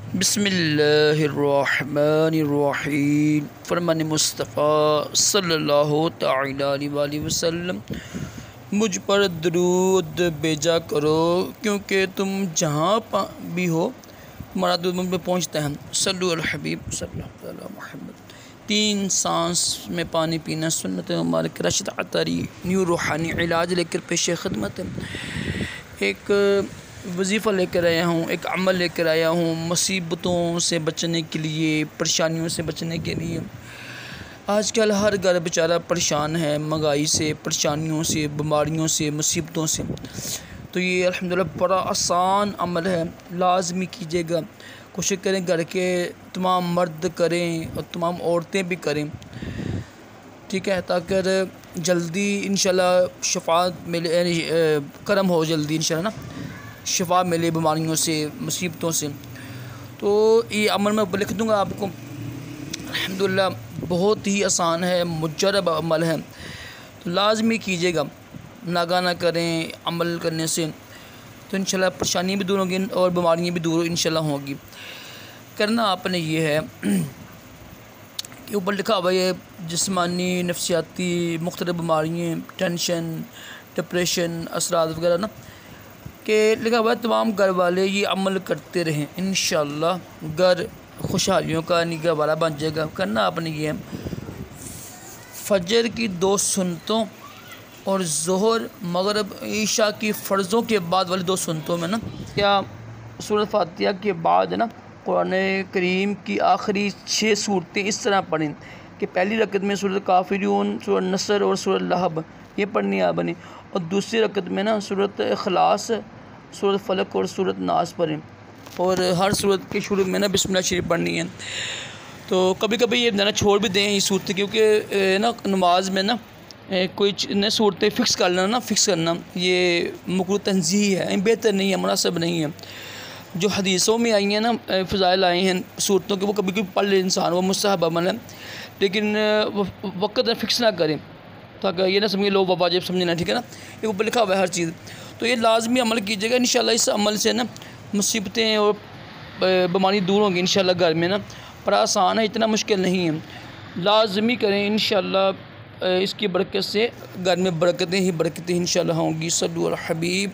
बिस्मिल्लाहिर्रहमानिर्रहीम। फरमान मुस्तफ़ा सल्लल्लाहु तआला अलैहि वसल्लम, मुझ पर दरूद भेजा करो क्योंकि तुम जहाँ भी हो तुम्हारा दूध मुझ में पहुँचता है। सल्लु अल हबीब सल्लल्लाहु अलैहि मोहम्मद। 3 सांस में पानी पीना सुन्नत मुबारक रशद अतारी न्यू रूहानी इलाज लेकर पेश खिदमत। एक वजीफ़ा लेकर आया हूँ, एक अमल लेकर आया हूँ मुसीबतों से बचने के लिए, परेशानियों से बचने के लिए। आजकल हर घर बेचारा परेशान है, महंगाई से, परेशानियों से, बीमारियों से, मुसीबतों से। तो ये अल्हम्दुलिल्लाह बड़ा आसान अमल है, लाजमी कीजिएगा। कोशिश करें घर के तमाम मर्द करें और तमाम औरतें भी करें, ठीक है, ताकि जल्दी इंशाल्लाह शफात मिले, करम हो जल्दी इंशाल्लाह ना, शिफा मिले बीमारियों से, मुसीबतों से। तो ये अमल मैं लिख दूँगा आपको। अल्हम्दुलिल्लाह बहुत ही आसान है, मुजरब अमल है, तो लाजमी कीजिएगा, नागा ना करें अमल करने से। तो इंशाल्लाह परेशानी भी दूर होंगी और बीमारियाँ भी दूर इंशाल्लाह होंगी। करना आपने ये है कि ऊपर लिखा हुआ है जिस्मानी, नफ्सियाती मुख्तलिफ बीमारियाँ, टेंशन, डिप्रेशन, असरात वगैरह ना, कि लिखा हुआ है तमाम घर वाले ये अमल करते रहें, इंशाअल्लाह घर खुशहालियों का निगाह वाला बन जाएगा। करना आपने ये है, फजर की 2 सुन्नतों और ज़ोहर, मगरिब, ईशा की फ़र्ज़ों के बाद वाली 2 सुन्नतों में ना, क्या सूरत फातिहा के बाद ना कुरान करीम की आखिरी 6 सूरतें इस तरह पढ़ें कि पहली रकत में सूरत काफिरून, सूरत नसर और सूरत लहब ये पढ़नी आपने, और दूसरी रकत में ना सूरत इखलास, सूरत फलक और सूरत नास पढ़ें, और हर सूरत के शुरू में ना बिस्मिल्लाह शरीफ पढ़नी है। तो कभी कभी ये ना छोड़ भी दें ये सूरतें, क्योंकि ना नमाज में ना कोई नई सूरतें फ़िक्स कर लेना ना, फ़िक्स करना ये मकरूह तंज़ीह है, बेहतर नहीं है, मुनासिब नहीं है। जो हदीसों में आई हैं ना, फ़ज़ाइल आए हैं सूरतों के, वो कभी कभी पढ़ ले इंसान, वो मुस्तहब अमल है, लेकिन वक्त फ़िक्स ना करें ताकि ये ना समझे लोग वाजिब समझना, ठीक है ना। ये ऊपर लिखा हुआ है हर चीज़, तो ये लाजमी अमल कीजिएगा। इंशाल्लाह इस अमल से ना मुसीबतें और बीमारी दूर होंगी इंशाल्लाह घर में ना। बड़ा आसान है, इतना मुश्किल नहीं है, लाजमी करें इंशाल्लाह। इसकी बरकत से घर में बरकतें ही बरकतें इंशाल्लाह होंगी। सल्लु अल हबीब।